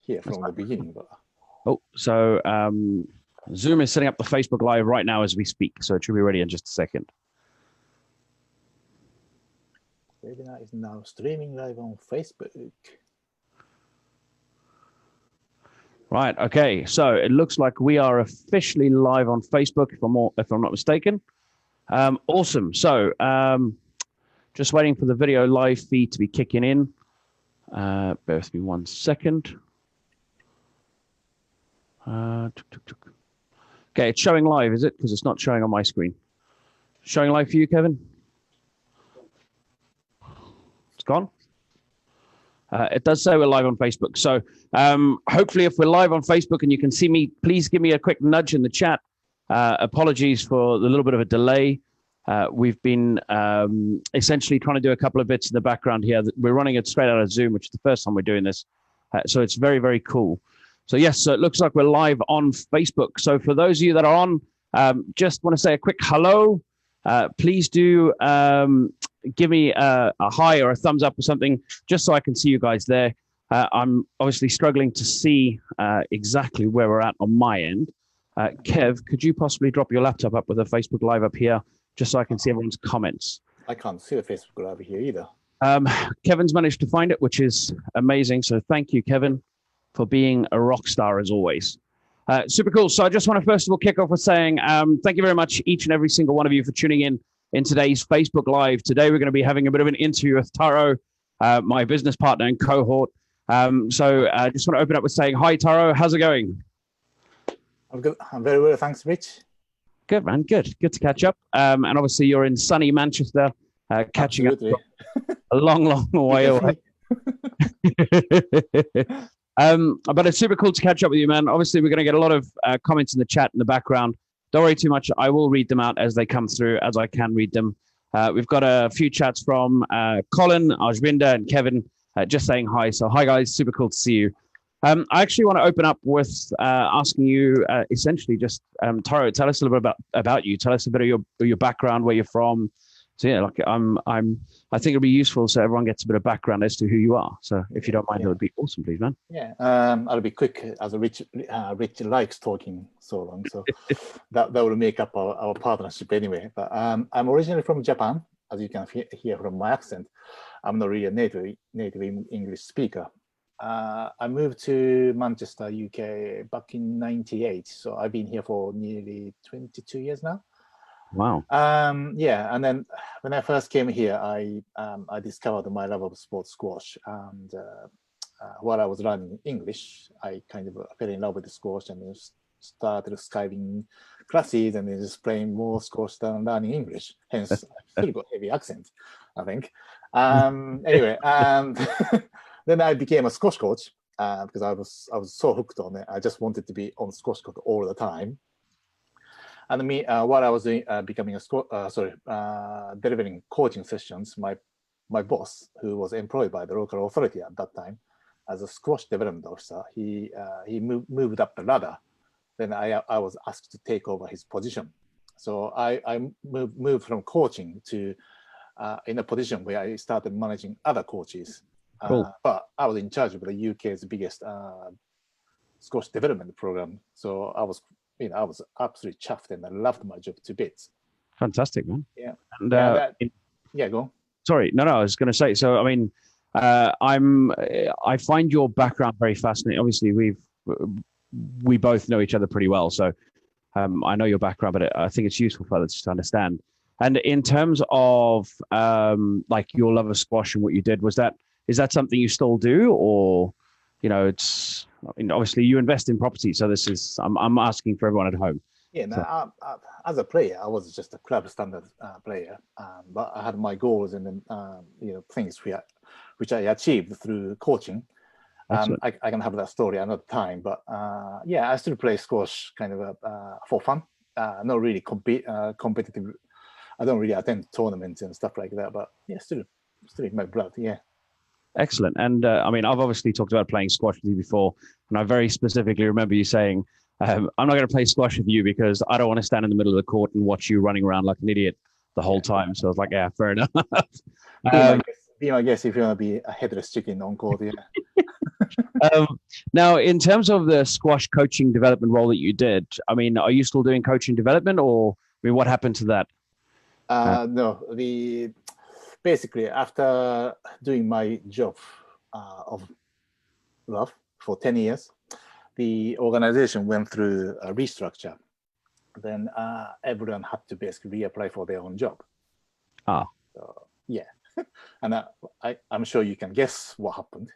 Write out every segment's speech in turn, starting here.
here from the beginning. But oh, so Zoom is setting up the Facebook Live right now as we speak, so it should be ready in just a second. webinar is now streaming live on Facebook. Right. Okay. So it looks like we are officially live on Facebook, if I'm not mistaken. Awesome. So just waiting for the video live feed to be kicking in. Bear with me 1 second. Okay, it's showing live, is it? Because it's not showing on my screen. Showing live for you, Kevin? It's gone. It does say we're live on Facebook. So hopefully if we're live on Facebook and you can see me, please give me a quick nudge in the chat. Apologies for the little bit of a delay. We've been essentially trying to do a couple of bits in the background here. We're running it straight out of Zoom, which is the first time we're doing this. So it's very, very cool. So yes, so it looks like we're live on Facebook. So for those of you that are on, just want to say a quick hello. Please do give me a hi or a thumbs up or something, just so I can see you guys there. I'm obviously struggling to see exactly where we're at on my end. Kev, could you possibly drop your laptop up with a Facebook Live up here, just so I can see everyone's comments? I can't see the Facebook Live here either. Kevin's managed to find it, which is amazing. So thank you, Kevin, for being a rock star as always. Super cool. So I just want to first of all kick off with saying thank you very much, each and every single one of you, for tuning in today's Facebook Live. Today we're going to be having a bit of an interview with Taro, my business partner and cohort. So I just want to open up with saying, hi, Taro. How's it going? I'm good. I'm very well. Thanks, Rich. Good, man. Good. Good to catch up. And obviously you're in sunny Manchester, catching Absolutely. up a long, long way away. But it's super cool to catch up with you, man. Obviously, we're going to get a lot of comments in the chat in the background. Don't worry too much. I will read them out as they come through, as I can read them. We've got a few chats from Colin, Ajvinda, and Kevin just saying hi. So hi, guys. Super cool to see you. I actually want to open up with asking you essentially just, Taro, tell us a little bit about you. Tell us a bit of your background, where you're from. So yeah, like I think it'll be useful so everyone gets a bit of background as to who you are. So if you don't mind, that would be awesome, please, man. Yeah, I'll be quick, as Rich likes talking so long, so that will make up our partnership anyway. But I'm originally from Japan, as you can hear from my accent. I'm not really a native English speaker. I moved to Manchester, UK back in '98, so I've been here for nearly 22 years now. Wow. Yeah, and then when I first came here, I discovered my love of sports squash, and while I was learning English, I kind of fell in love with the squash and started skiving classes and then just playing more squash than learning English. Hence, I still got heavy accent, I think. Anyway, and then I became a squash coach because I was so hooked on it. I just wanted to be on squash court all the time. And while I was becoming delivering coaching sessions, my boss, who was employed by the local authority at that time as a squash development officer, he moved up the ladder. Then I was asked to take over his position. So I moved from coaching to in a position where I started managing other coaches. Cool. But I was in charge of the UK's biggest squash development program. So I was absolutely chuffed and I loved my job to bits. Fantastic, man. Yeah. And go on. Sorry, no, I was going to say. So, I mean, I find your background very fascinating. Obviously, we both know each other pretty well, so I know your background, but I think it's useful for others to understand. And in terms of like your love of squash and what you did, is that something you still do, or it's? I mean, obviously, you invest in property, so this is. I'm asking for everyone at home. Yeah, no, as a player, I was just a club standard player, but I had my goals and then things which I achieved through coaching. I can have that story another time, but yeah, I still play squash kind of for fun. Not really competitive. I don't really attend tournaments and stuff like that, but yeah, still in my blood. Yeah. Excellent. And I mean, I've obviously talked about playing squash with you before, and I very specifically remember you saying, I'm not going to play squash with you because I don't want to stand in the middle of the court and watch you running around like an idiot the whole time. So I was like, yeah, fair enough. Be my guest if you want to be a headless chicken on court. Yeah. Now, in terms of the squash coaching development role that you did, I mean, are you still doing coaching development, or I mean, what happened to that? No, basically after doing my job of love for 10 years, the organization went through a restructure. Then everyone had to basically reapply for their own job. Ah, so, yeah, and I'm sure you can guess what happened.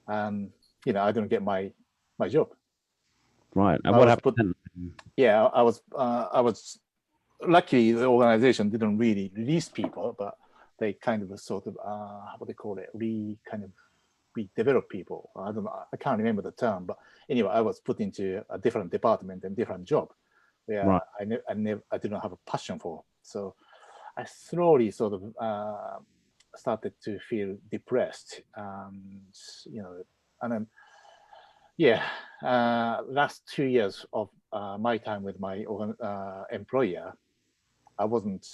I didn't get my job. Right. And what happened? Yeah, I was luckily the organization didn't really release people, but they kind of sort of what they call it, we develop people. I can't remember the term, but anyway, I was put into a different department and different job where right. I didn't have a passion for. So I slowly sort of started to feel depressed, and then last 2 years of my time with my employer, I didn't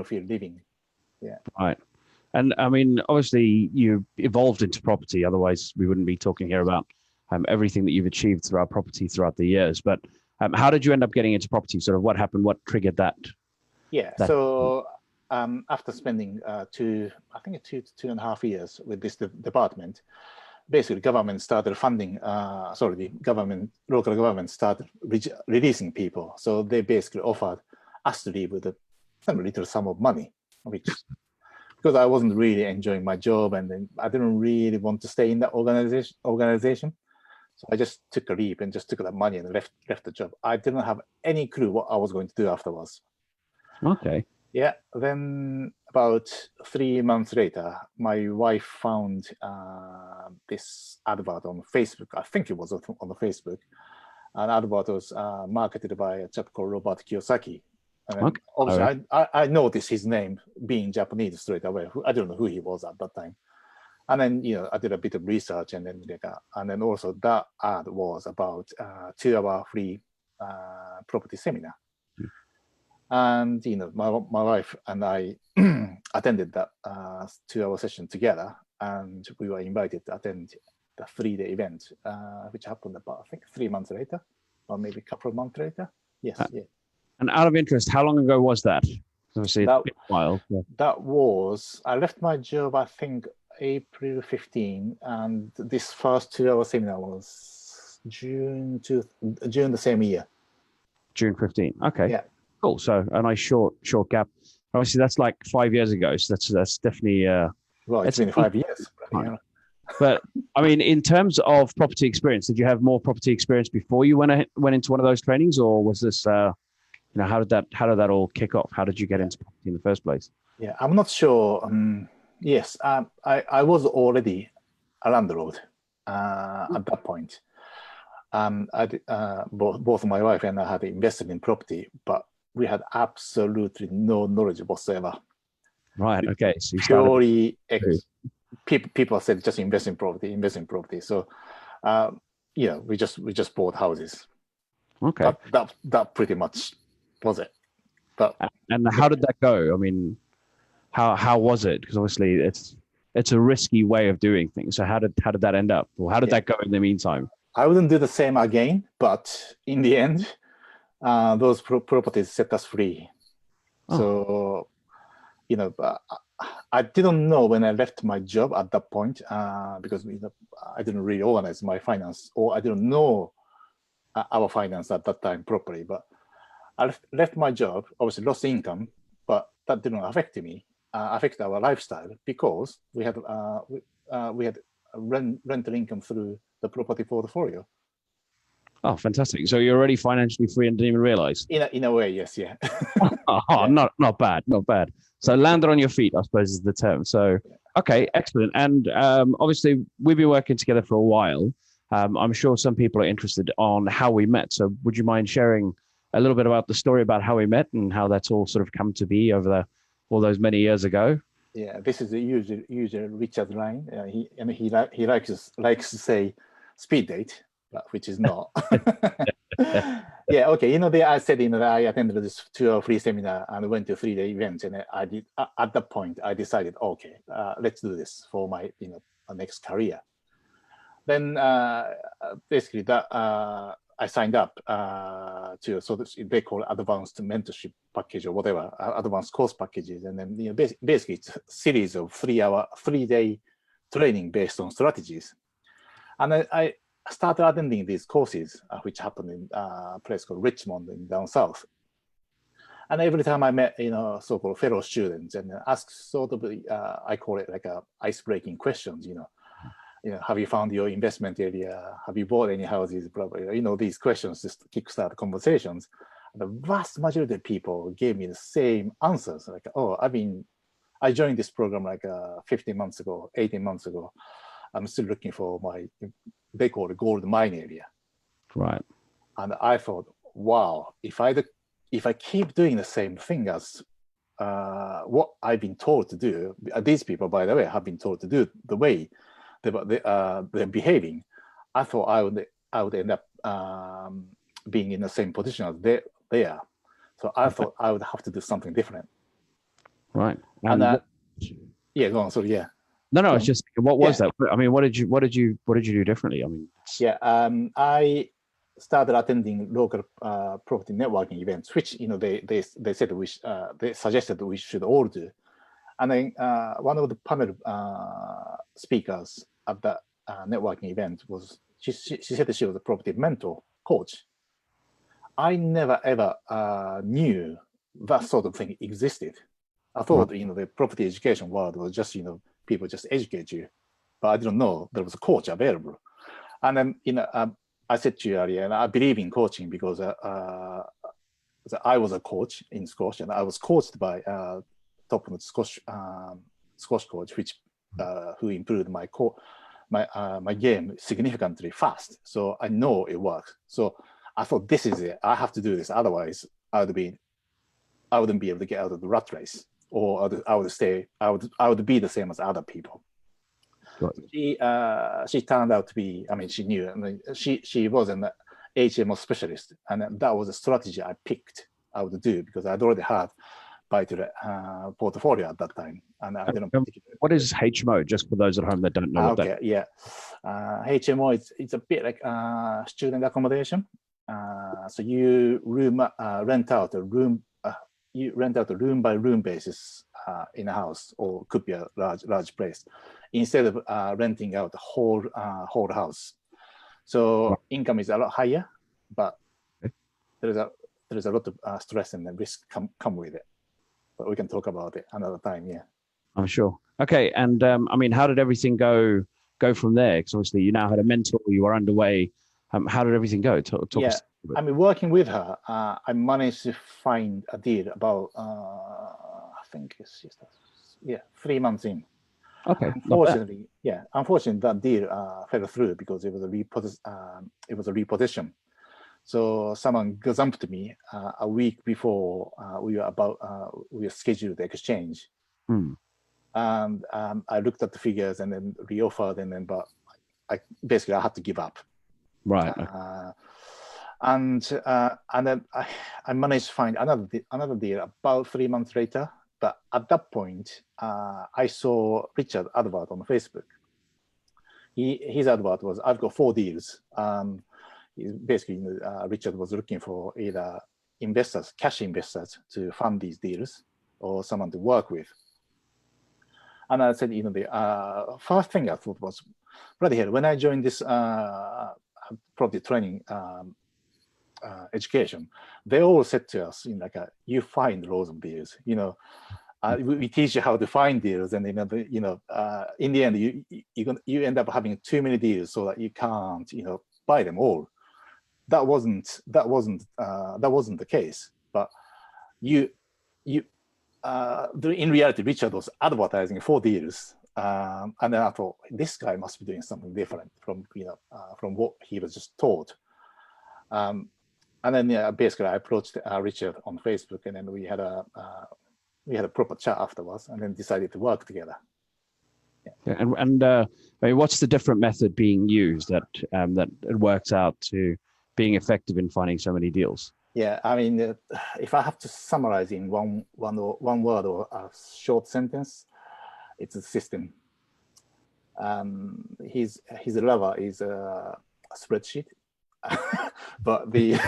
feel living. Yeah. Right. And I mean, obviously, you evolved into property. Otherwise, we wouldn't be talking here about everything that you've achieved throughout property throughout the years. But how did you end up getting into property? Sort of what happened? What triggered that? Yeah. So after spending two and a half years with this department, basically government started funding. Local government started releasing people. So they basically offered us to leave with some little sum of money, which because I wasn't really enjoying my job, and then I didn't really want to stay in that organization. So I just took a leap and just took that money and left the job. I didn't have any clue what I was going to do afterwards. Okay. Yeah. Then about 3 months later, my wife found this advert on Facebook. I think it was on the Facebook. An advert was marketed by a chap called Robert Kiyosaki. And Okay. obviously, I noticed his name being Japanese straight away. I don't know who he was at that time. And then, I did a bit of research, and then also that ad was about 2-hour free property seminar. And my wife and I attended that 2-hour session together, and we were invited to attend the 3-day event, which happened about, I think, 3 months later, or maybe a couple of months later. Yes. Yeah. And out of interest, how long ago was that? Obviously, it's been a while. Yeah. That was, I left my job, I think, April 15, and this first 2-hour seminar was June the same year. June 15. Okay. Yeah. Cool. So a nice short gap. Obviously, that's like 5 years ago. So that's definitely. Well, it's been 5 years. Yeah. But I mean, in terms of property experience, did you have more property experience before you went into one of those trainings, or was this? How did that all kick off? How did you get into property in the first place? Yeah, I'm not sure. Yes, I was already a landlord at that point. Both my wife and I had invested in property, but we had absolutely no knowledge whatsoever. Right. Okay. So you purely people said just invest in property. So, we just bought houses. Okay. That pretty much was it. But and how did that go? I mean, how was it? Because obviously it's a risky way of doing things. So how did that end up, or how did that go in the meantime? I wouldn't do the same again, but in the end, those properties set us free. Oh. So, I didn't know when I left my job at that point because I didn't really organize my finance, or I didn't know our finance at that time properly. But I left my job, obviously lost income, but that didn't affect me, affect our lifestyle, because we had rental income through the property portfolio. Oh, fantastic! So you're already financially free and didn't even realize. In a way, yes, yeah. Yeah. Not bad. So landed on your feet, I suppose, is the term. So okay, excellent. And obviously we've been working together for a while. I'm sure some people are interested on how we met. So would you mind sharing a little bit about the story about how we met and how that's all sort of come to be over all those many years ago? Yeah, this is the usual Richard line. He likes to say speed date, which is not. Yeah, okay. I said I attended this 2-hour free seminar and went to 3-day event, and I did. At that point, I decided, okay, let's do this for my next career. Then basically that I signed up to, so they call it advanced mentorship package or whatever, advanced course packages. And then basically it's a series of 3-day training based on strategies. And I started attending these courses, which happened in a place called Richmond in down south. And every time I met, so-called fellow students and asked sort of, I call it like a ice-breaking questions, have you found your investment area? Have you bought any houses? Blah, blah, blah. These questions just kickstart conversations. The vast majority of people gave me the same answers. Like, oh, I joined this program like 15 months ago, 18 months ago. I'm still looking for they call it gold mine area. Right. And I thought, wow, if I keep doing the same thing as what I've been told to do, these people, by the way, have been told to do the way they're behaving, I thought I would end up being in the same position as they are. So I thought I would have to do something different. Right. And yeah, go on. Sorry, yeah. No, it's just what was that? I mean, what did you do differently? I mean, I started attending local property networking events, which they said they suggested we should all do. And then one of the panel speakers at that networking event was she said that she was a property mentor coach. I never ever knew that sort of thing existed. I thought the property education world was just people just educate you, but I didn't know there was a coach available. And then I said to you earlier, and I believe in coaching because I was a coach in Scotch, and I was coached by top-notch Scotch coach, who improved my game significantly fast. So I know it works. So I thought, this is it. I have to do this. Otherwise, I wouldn't be able to get out of the rat race, or I would be the same as other people. She turned out to be, she knew, she was an HMO specialist, and that was a strategy I picked I would do because I'd already had buy-to-let portfolio at that time, and I didn't. What is HMO? Just for those at home that don't know what that. Yeah, HMO it's a bit like student accommodation. So you rent out a room. You rent out a room by room basis in a house, or could be a large place, instead of renting out the whole house. So income is a lot higher, but there is a lot of stress and risk come with it. But we can talk about it another time. Yeah, I'm sure. Okay, and how did everything go from there? Because obviously you now had a mentor, you were underway. How did everything go? Talk us working with her, I managed to find a deal about I think it's just 3 months in. Okay. Unfortunately, that deal fell through because it was a reposition. So someone gazumped me a week before we were scheduled to exchange. And I looked at the figures and then reoffered, but I had to give up. Right. And then I managed to find another deal about 3 months later. But at that point, I saw Richard's advert on Facebook. His advert was, I've got 4 deals. Basically, Richard was looking for either cash investors to fund these deals, or someone to work with. And I said, the first thing I thought was, bloody hell, when I joined this property training education, they all said to us, you find loads of deals. We teach you how to find deals, and in the end, you end up having too many deals so that you can't, buy them all. That wasn't the case. But in reality, Richard was advertising 4 deals, and then I thought, this guy must be doing something different from what he was just taught. And then basically I approached Richard on Facebook, and then we had a proper chat afterwards, and then decided to work together. Yeah. And what's the different method being used that it works out to being effective in finding so many deals? Yeah, if I have to summarize in one word or a short sentence, it's a system. His lover is a spreadsheet. But the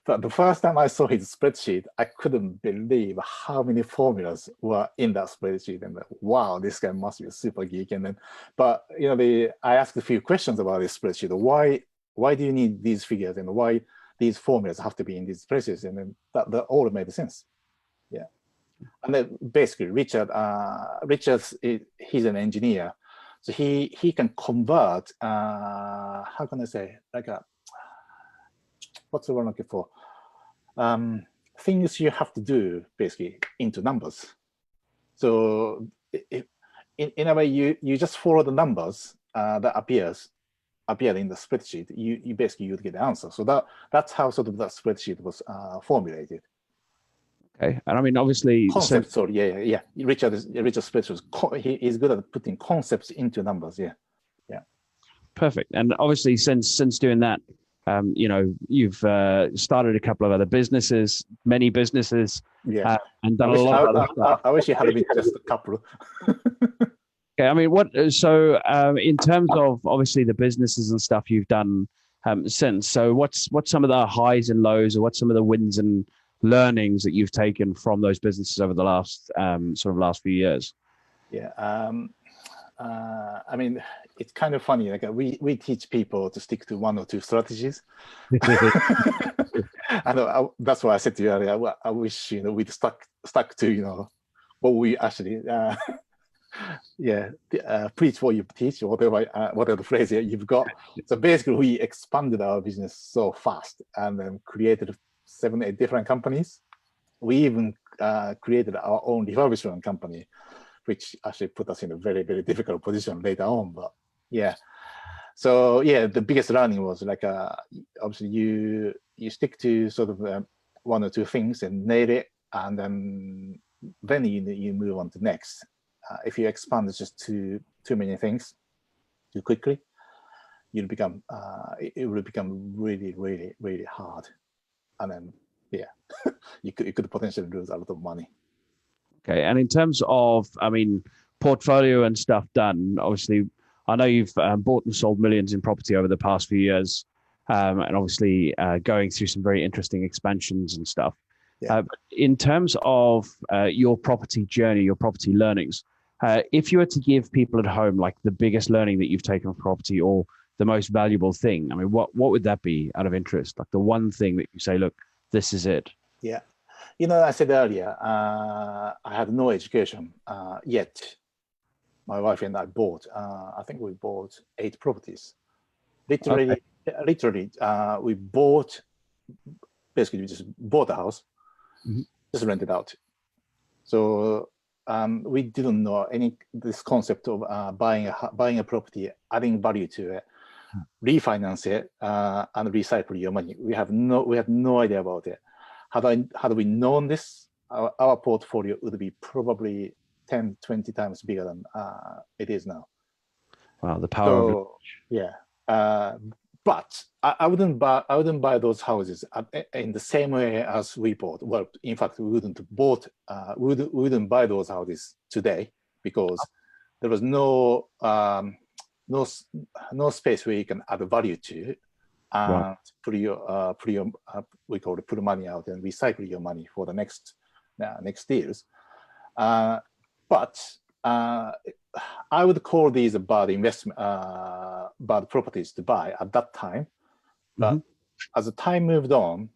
but the first time I saw his spreadsheet, I couldn't believe how many formulas were in that spreadsheet. And wow, this guy must be a super geek. And then, but I asked a few questions about this spreadsheet. Why do you need these figures, and why these formulas have to be in these places? And then that all made sense. Yeah. And then basically, Richard's he's an engineer, so he can convert. How can I say, like what's the word I'm looking for? Things you have to do basically into numbers. So in a way, you just follow the numbers that appear in the spreadsheet. You basically you'd get the answer. So that's how sort of that spreadsheet was formulated. Okay, and I mean, obviously, concepts. Sorry, yeah. Richard's spreadsheet. He's good at putting concepts into numbers. Yeah. Perfect. And obviously, since doing that, you've started a couple of other businesses, many businesses, and done a lot of other stuff. I wish it had been just a couple. Okay, I mean, in terms of obviously the businesses and stuff you've done since, so what's some of the highs and lows, or what's some of the wins and learnings that you've taken from those businesses over the last last few years? Yeah. I mean, it's kind of funny. Like we teach people to stick to one or two strategies. That's why I said to you earlier. I wish we'd stuck to what we actually preach what you teach, or whatever the phrase you've got. So basically, we expanded our business so fast, and then created 7-8 different companies. We even created our own refurbishment company, which actually put us in a very, very difficult position later on. But yeah, so yeah, the biggest learning was like obviously you stick to sort of one or two things and nail it, and then you move on to next. If you expand just too many things too quickly, it will become really, really, really hard, and then you could potentially lose a lot of money. Okay, and in terms of, I mean, portfolio and stuff done, obviously, I know you've bought and sold millions in property over the past few years, and obviously going through some very interesting expansions and stuff. Yeah. But in terms of your property journey, your property learnings, if you were to give people at home like the biggest learning that you've taken from property, or the most valuable thing, I mean, what would that be, out of interest? Like the one thing that you say, look, this is it. Yeah. I said earlier, I had no education yet. My wife and I bought, I think we bought 8 properties. Literally, we bought, basically we just bought a house, just rented out. So we didn't know this concept of buying a property, adding value to it, refinance it, and recycle your money. We had no idea about it. Had we known this, our portfolio would be probably 10, 20 times bigger than it is now. Wow, the power of yeah. But I wouldn't buy those houses in the same way as we bought. Well, in fact, we wouldn't buy those houses today, because there was no space where you can add value to. And put money out and recycle your money for the next deals. But I would call these bad investment, bad properties to buy at that time. But as the time moved on,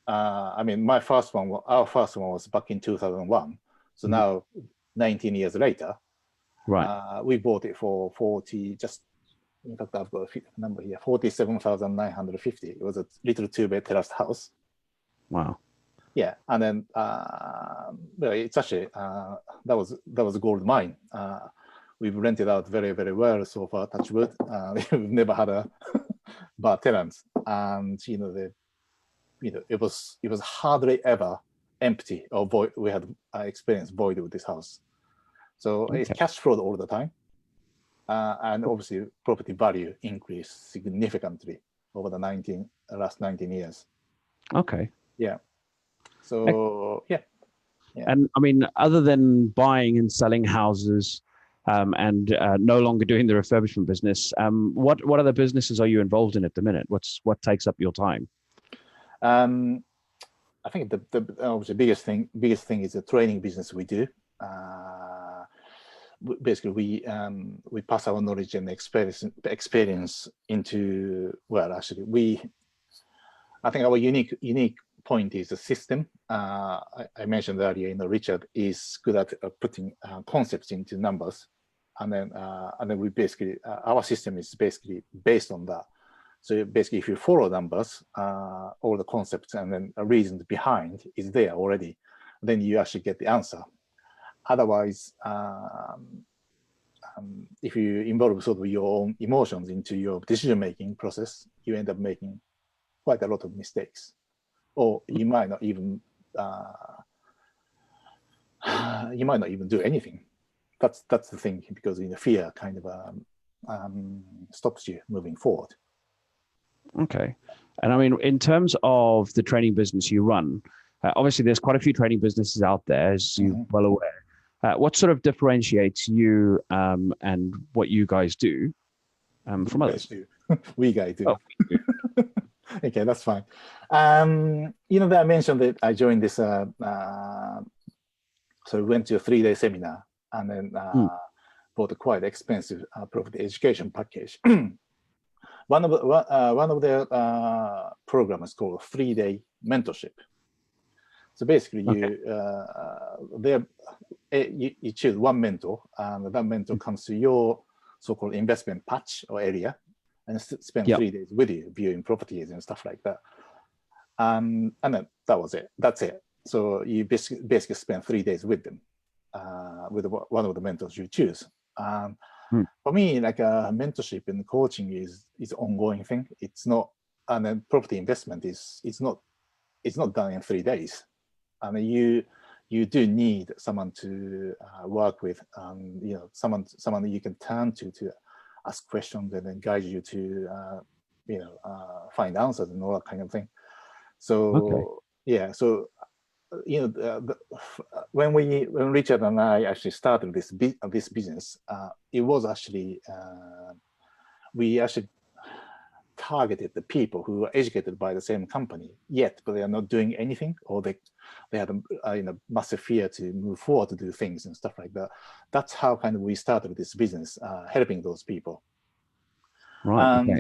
I mean, our first one was back in 2001. So now, 19 years later, we bought it for 40. In fact, I've got a number here, 47,950. It was a little 2-bed terraced house. Wow. Yeah, and then it's actually that was a gold mine. We've rented out very, very well so far. Touch wood. We've never had a bad tenant, and it was hardly ever empty or void. We had experienced void with this house, so it's cash flowed all the time. And obviously, property value increased significantly over the last 19 years. Okay. Yeah. So yeah. And I mean, other than buying and selling houses, and no longer doing the refurbishment business. What other businesses are you involved in at the minute? What takes up your time? I think the biggest thing is the training business we do. Basically, we pass our knowledge and experience into, well, actually, I think our unique point is the system. I mentioned earlier, Richard is good at putting concepts into numbers, and then we basically our system is basically based on that. So basically, if you follow numbers, all the concepts and then a reason behind is there already, then you actually get the answer. Otherwise, if you involve sort of your own emotions into your decision-making process, you end up making quite a lot of mistakes, or you might not even do anything. That's the thing, because fear kind of stops you moving forward. Okay. And I mean, in terms of the training business you run, obviously there's quite a few training businesses out there, as you're well aware. What sort of differentiates you and what you guys do from others? We guys do. Oh. Okay, that's fine. That I mentioned that I joined this, so we went to a 3-day seminar and then bought a quite expensive property education package. One of their programs is called 3-day mentorship. So basically, you choose one mentor, and that mentor comes to your so-called investment patch or area, and spend 3 days with you, viewing properties and stuff like that. And then that was it. That's it. So you basically spend 3 days with them, with one of the mentors you choose. For me, like mentorship and coaching is ongoing thing. It's not, and then property investment it's not done in 3 days. And you do need someone to work with, someone that you can turn to ask questions and then guide you to find answers and all that kind of thing. So so when Richard and I actually started this business, it was actually we actually targeted the people who are educated by the same company yet, but they are not doing anything, or they had a massive fear to move forward to do things and stuff like that. That's how kind of we started this business, helping those people. Right. And then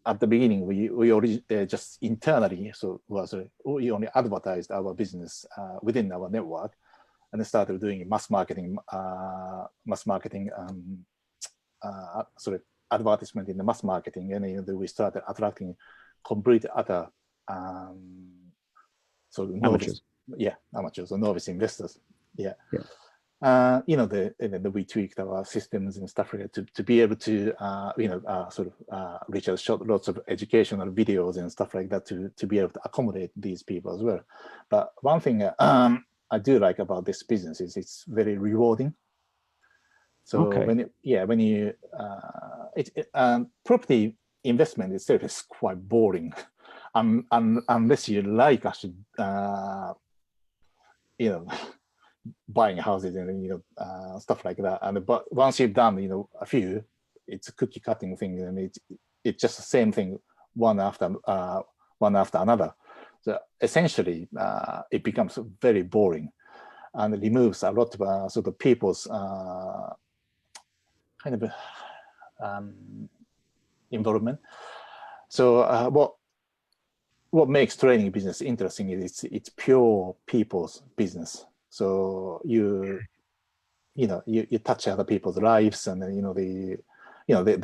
at the beginning, we already just internally, we only advertised our business within our network, and then started doing mass marketing, advertisement in the mass marketing, and we started attracting complete other amateurs. Amateurs or novice investors. We tweaked our systems and stuff like that to be able to Richard shot lots of educational videos and stuff like that to be able to accommodate these people as well. But one thing I do like about this business is it's very rewarding. So property investment itself is quite boring, unless you like actually buying houses and stuff like that. But once you've done a few, it's a cookie cutting thing, and it's just the same thing one after another. So essentially, it becomes very boring, and it removes a lot of sort of people's kind of involvement. So what makes training business interesting is it's pure people's business. So you touch other people's lives, and they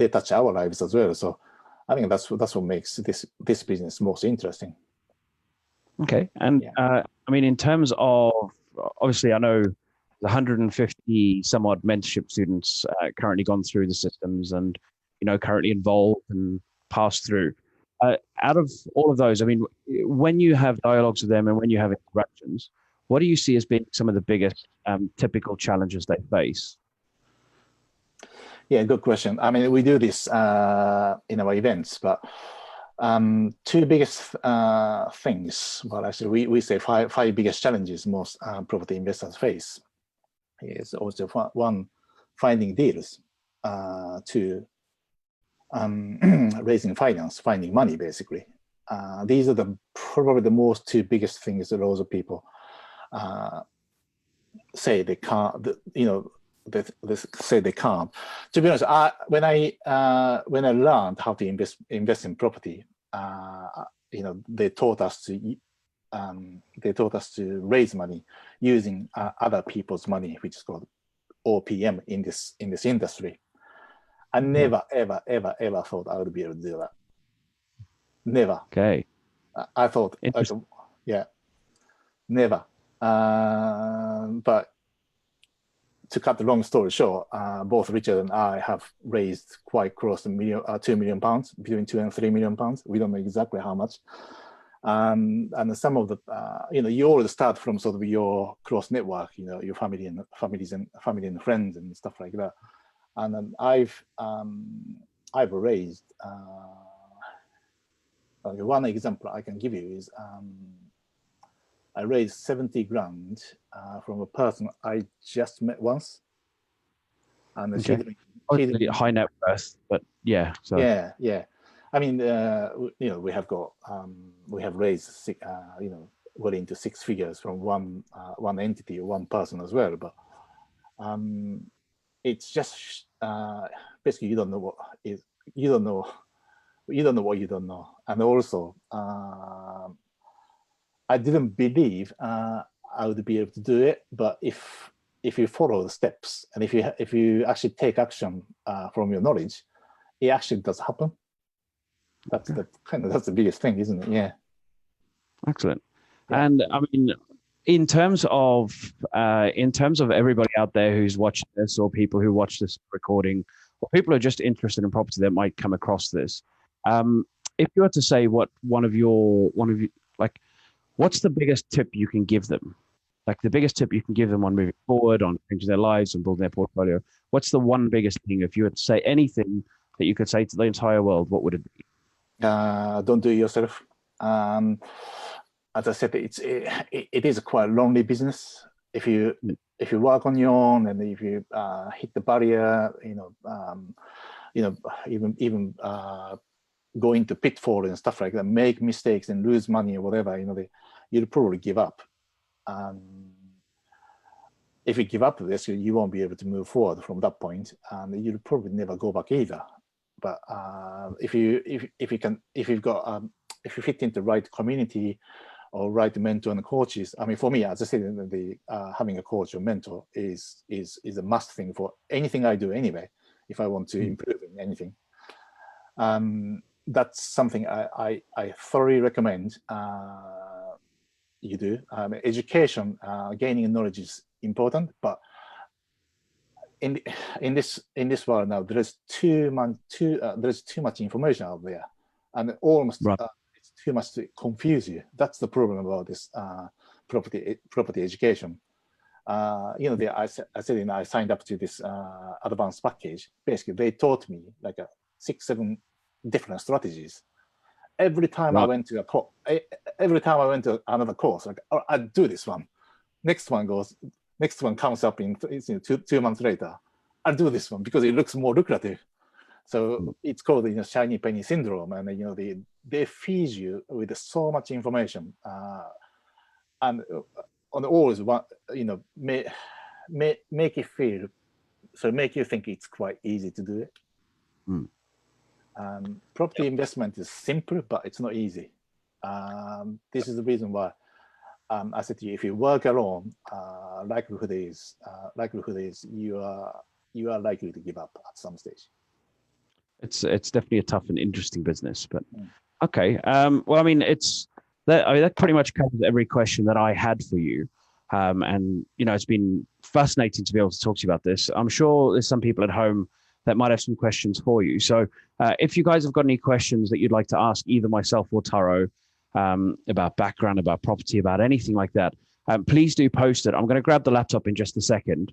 touch our lives as well. So I think that's what makes this business most interesting. Okay, and I mean, in terms of, obviously, I know 150 some odd mentorship students currently gone through the systems and currently involved and passed through. Out of all of those, I mean, when you have dialogues with them and when you have interactions, what do you see as being some of the biggest typical challenges they face? Yeah, good question. I mean, we do this in our events, but two biggest things. Well, actually, we say five biggest challenges most property investors face. is also one finding deals to raising finance, finding money, basically. These are probably the most two biggest things that lots of people say they can't, they say they can't. To be honest, when I learned how to invest in property, they taught us to raise money using other people's money, which is called OPM in this industry. I never, ever, ever, ever thought I would be able to do that. Never. Okay. I thought, never. But to cut the long story short, both Richard and I have raised quite close to £2 million, between £2 and £3 million. We don't know exactly how much. And some of the, you always start from sort of your close network, your family and friends and stuff like that. And then I've raised, one example I can give you is I raised 70 grand from a person I just met once. And okay. High net worth, but yeah. So. Yeah. I mean, we have raised, well into six figures from one entity or one person as well. But it's just basically you don't know what you don't know what you don't know. And also, I didn't believe I would be able to do it. But if you follow the steps and if you actually take action from your knowledge, it actually does happen. That's the biggest thing, isn't it? Yeah. Excellent. Yeah. And I mean, in terms of everybody out there who's watching this, or people who watch this recording, or people who are just interested in property that might come across this, if you were to say what's the biggest tip you can give them? Like the biggest tip you can give them on moving forward, on changing their lives and building their portfolio. What's the one biggest thing? If you were to say anything that you could say to the entire world, what would it be? Don't do it yourself. As I said, it is a quite lonely business. If you work on your own and if you hit the barrier, even go into pitfall and stuff like that, make mistakes and lose money or whatever, you'll probably give up. If you give up this, you won't be able to move forward from that point, and you'll probably never go back either. But if you fit into the right community or right mentor and coaches, I mean, for me, as I said, having a coach or mentor is a must thing for anything I do anyway. If I want to improve in anything, that's something I thoroughly recommend you do. Education, gaining knowledge is important, but in this world now, there's too much information out there, and almost it's too much to confuse you. That's the problem about this property education. I said I signed up to this advanced package. Basically, they taught me like 6-7 different strategies. Every time I went to another course, like, oh, I do this one. Next one comes up in 2 months later. I'll do this one because it looks more lucrative. So it's called shiny penny syndrome, and they feed you with so much information, and always make you think it's quite easy to do it. Property investment is simple, but it's not easy. This is the reason why I said to you, if you work alone, likelihood is you are likely to give up at some stage. It's definitely a tough and interesting business, but okay. Well, I mean, that pretty much covers every question that I had for you. And it's been fascinating to be able to talk to you about this. I'm sure there's some people at home that might have some questions for you. So if you guys have got any questions that you'd like to ask either myself or Taro about background, about property, about anything like that, please do post it. I'm going to grab the laptop in just a second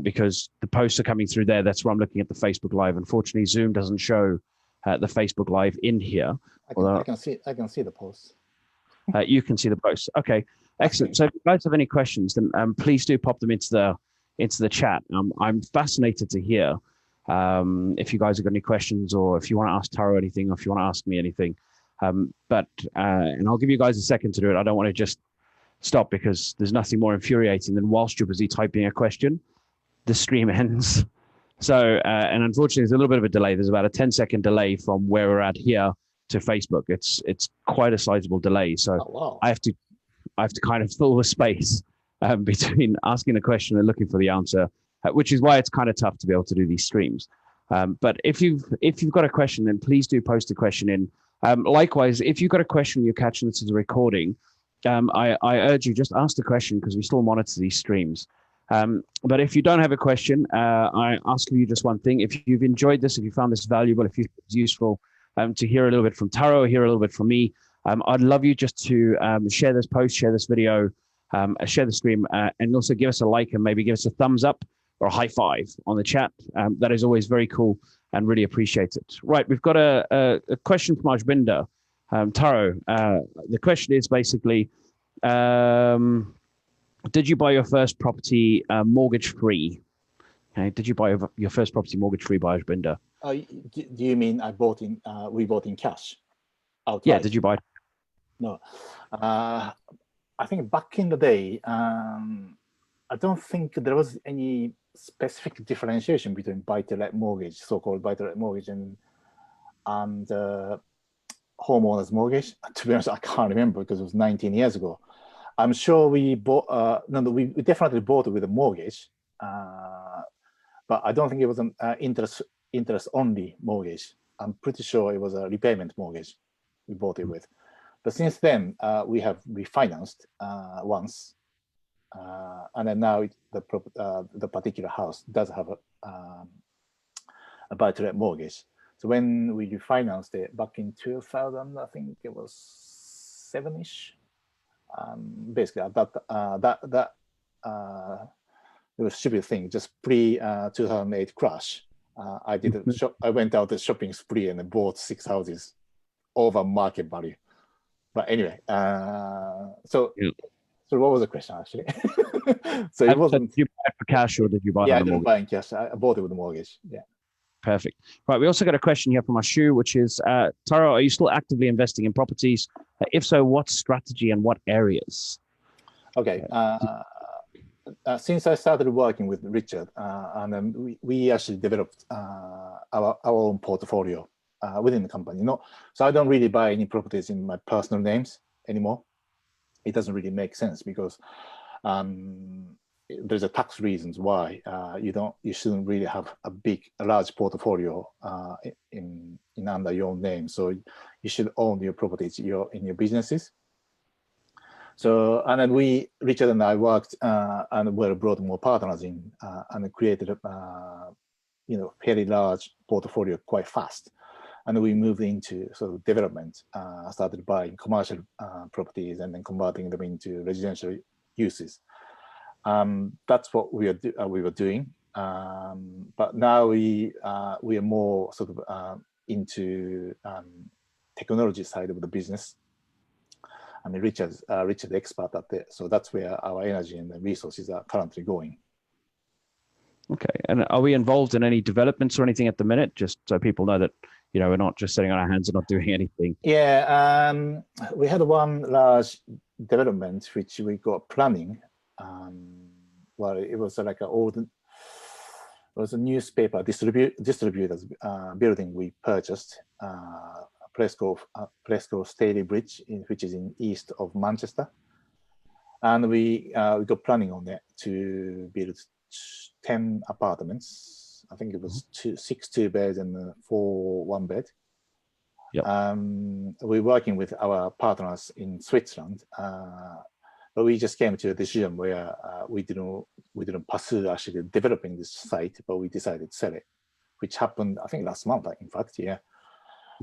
because the posts are coming through there. That's where I'm looking at the Facebook Live. Unfortunately, Zoom doesn't show the Facebook Live in here. I can see the posts. You can see the posts. Okay, excellent. So if you guys have any questions, then please do pop them into into the chat. I'm fascinated to hear if you guys have got any questions, or if you want to ask Taro anything, or if you want to ask me anything. And I'll give you guys a second to do it. I don't want to just stop, because there's nothing more infuriating than whilst you're busy typing a question, the stream ends. So, and unfortunately, there's a little bit of a delay. There's about a 10-second delay from where we're at here to Facebook. It's quite a sizable delay. So wow. I have to kind of fill the space between asking the question and looking for the answer, which is why it's kind of tough to be able to do these streams. But if you've got a question, then please do post a question in. Likewise, if you've got a question, you're catching this as a recording, I urge you, just ask the question, because we still monitor these streams. But if you don't have a question, I ask you just one thing. If you've enjoyed this, if you found this valuable, if you think it's useful to hear a little bit from Taro, hear a little bit from me, I'd love you just to share this post, share this video, share the stream, and also give us a like, and maybe give us a thumbs up or a high five on the chat. That is always very cool and really appreciate it. Right, we've got a question from Ajbinder. Taro, the question is basically, did you buy your first property mortgage-free? Okay, did you buy your first property mortgage-free by Ajbinder? Do you mean we bought in cash? Outright? Yeah, did you buy? No. I think back in the day, I don't think there was any specific differentiation between buy-to-let mortgage, so-called buy-to-let mortgage, and homeowner's mortgage. To be honest, I can't remember, because it was 19 years ago. I'm sure we bought, we definitely bought it with a mortgage, but I don't think it was an interest-only mortgage. I'm pretty sure it was a repayment mortgage we bought it with. But since then, we have refinanced once, and then now the particular house does have a buy-to-let mortgage. So when we refinanced it back in 2000, I think it was 7-ish. Basically, that it was a stupid thing. Just pre 2008 crash, I went out the shopping spree and bought 6 houses over market value. But anyway, so what was the question actually? So it wasn't. Did you buy it for cash, or did you buy it? Yeah, I didn't buy in cash. I bought it with a mortgage. Yeah. Perfect. Right. We also got a question here from Ashu, which is, Taro, are you still actively investing in properties? If so, what strategy and what areas? Okay. Since I started working with Richard, and then we actually developed our own portfolio within the company. So I don't really buy any properties in my personal names anymore. It doesn't really make sense, because there's a tax reasons why you shouldn't really have a large portfolio in under your own name. So you should own your properties in your businesses. So, and then Richard and I worked and we brought more partners in and created a fairly large portfolio quite fast. And we moved into sort of development, started buying commercial properties and then converting them into residential uses. That's what we were doing. But now we are more sort of into technology side of the business. I mean, Richard's the expert at it, so that's where our energy and the resources are currently going. Okay, and are we involved in any developments or anything at the minute? Just so people know that we're not just sitting on our hands and not doing anything. Yeah, we had one large development which we got planning. Well, it was like it was a newspaper distributors building we purchased. A place called Staley Bridge, which is in east of Manchester, and we got planning on it to build 10 apartments. I think it was 6 2-beds and 4 1-bed. Yep. We're working with our partners in Switzerland, but we just came to a decision where we didn't pursue actually developing this site, but we decided to sell it, which happened I think last month. In fact, yeah.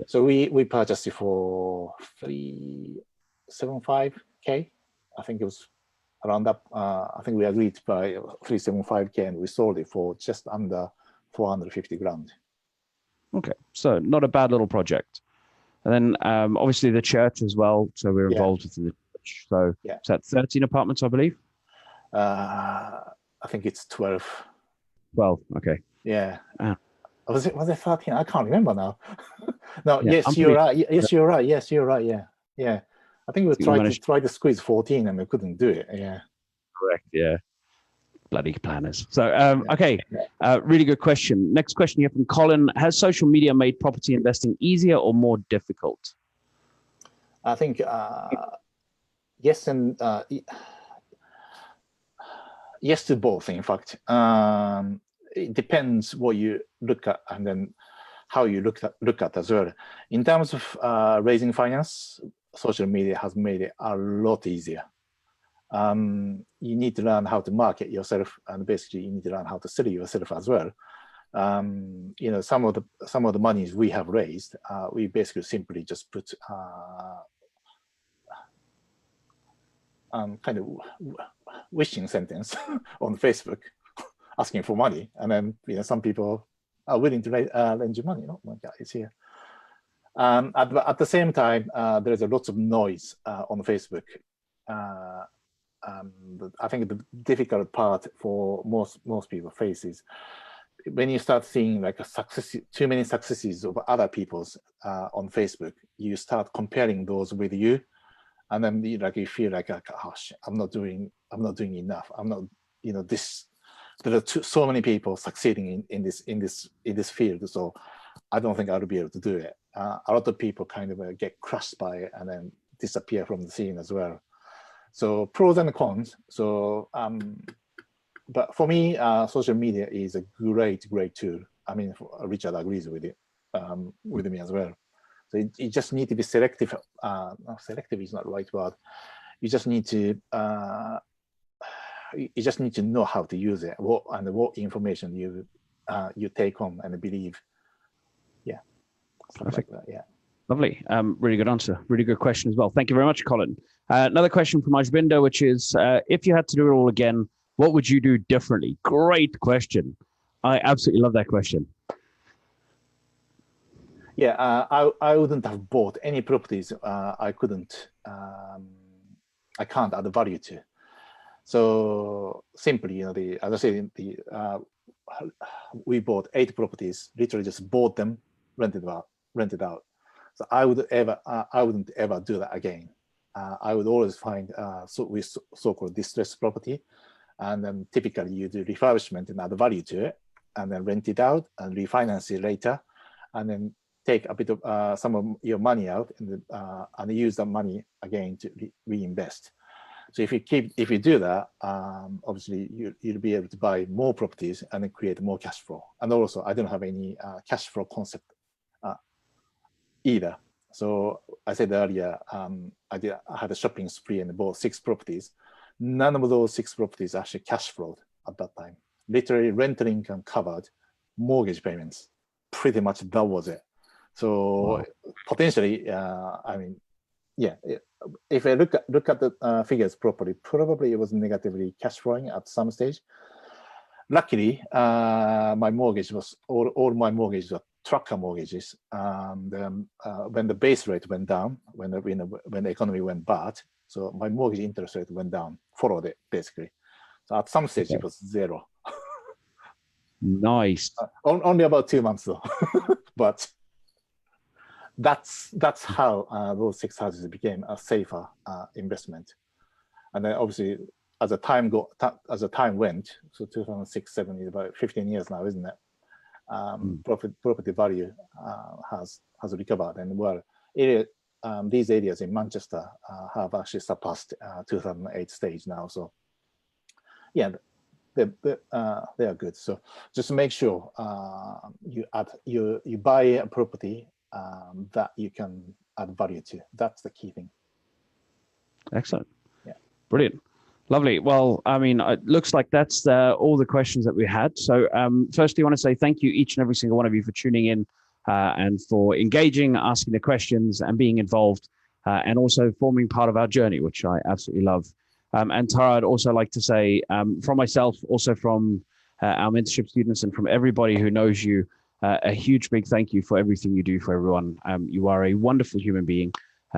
So we purchased it for $375K. I think it was around that. I think we agreed to buy $375K, and we sold it for just under 450 grand. Okay, so not a bad little project. And then obviously the church as well. So we're involved with the church. So is that 13 apartments, I believe? I think it's 12. 12. Okay. Yeah. Ah. Was it 13? I can't remember now. No, Yeah, yes, you're right. Yes, you're right. Yes, you're right. Yeah. Yeah. I think we tried to squeeze 14 and we couldn't do it. Yeah. Correct. Yeah. Bloody planners. So, okay. Really good question. Next question here from Colin. Has social media made property investing easier or more difficult? I think yes and yes to both, in fact. It depends what you look at and then how you look at as well. In terms of raising finance, social media has made it a lot easier. You need to learn how to market yourself, and basically you need to learn how to sell yourself as well. You know, some of the monies we have raised, we basically simply just put kind of wishing sentence on Facebook, asking for money, and then some people are willing to lend you money. Oh my God, it's here. At the same time, there's a lot of noise on Facebook. I think the difficult part for most people face is when you start seeing like too many successes of other people's on Facebook, you start comparing those with you, and then you feel like, gosh, I'm not doing enough. I'm not, this. There are so many people succeeding in this field, so I don't think I'll be able to do it. A lot of people kind of get crushed by it and then disappear from the scene as well. So pros and cons. So, but for me, social media is a great tool. I mean, Richard agrees with it, with me as well. So you just need to be selective. Selective is not the right word. You just need to know how to use it, what information you take on and believe. Yeah. Perfect. Like that, yeah. Lovely. Really good answer. Really good question as well. Thank you very much, Colin. Another question from Ajbinder, which is, if you had to do it all again, what would you do differently? Great question. I absolutely love that question. Yeah, I wouldn't have bought any properties I can't add value to. So simply, as I said, we bought 8 properties, literally just bought them, rented out. So I wouldn't ever do that again. I would always find so-called distressed property, and then typically you do refurbishment and add value to it, and then rent it out and refinance it later, and then take a bit of some of your money out and use that money again to reinvest. So if you do that, obviously you'll be able to buy more properties and then create more cash flow. And also, I don't have any cash flow concept either. So I said earlier, I had a shopping spree and bought 6 properties. None of those 6 properties actually cash flowed at that time. Literally rental income covered mortgage payments. Pretty much that was it. So wow. Potentially, I mean, yeah, if I look at the figures properly, probably it was negatively cash flowing at some stage. Luckily, my mortgage was all my mortgages were tracker mortgages. When the base rate went down, when the economy went bad, so my mortgage interest rate went down, followed it basically. So at some stage it was 0. Nice. Only about 2 months though, but that's how those 6 houses became a safer investment. And then obviously, as the time went, so 2006, 7 is about 15 years now, isn't it? Property value has recovered, and these areas in Manchester have actually surpassed 2008 stage now. So yeah, they are good. So just make sure you buy a property that you can add value to. That's the key thing. Excellent. Yeah. Brilliant. Lovely. Well, I mean, it looks like that's all the questions that we had. So firstly, I want to say thank you, each and every single one of you, for tuning in and for engaging, asking the questions and being involved and also forming part of our journey, which I absolutely love. And Taro, I'd also like to say from myself, also from our mentorship students and from everybody who knows you, a huge big thank you for everything you do for everyone. You are a wonderful human being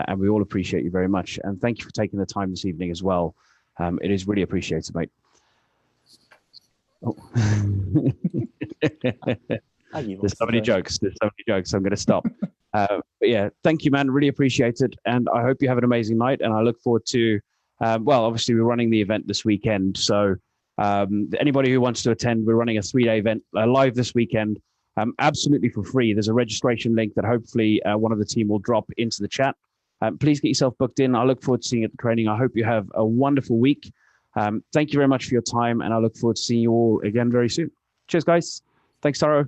and we all appreciate you very much. And thank you for taking the time this evening as well. It is really appreciated, mate. Oh. Aggie There's voice so many is jokes. There's so many jokes. I'm going to stop. But yeah, thank you, man. Really appreciate it. And I hope you have an amazing night. And I look forward to, well, obviously we're running the event this weekend. So anybody who wants to attend, we're running a 3-day event live this weekend, absolutely for free. There's a registration link that hopefully one of the team will drop into the chat. Please get yourself booked in. I look forward to seeing you at the training. I hope you have a wonderful week. Thank you very much for your time. And I look forward to seeing you all again very soon. Cheers, guys. Thanks, Taro.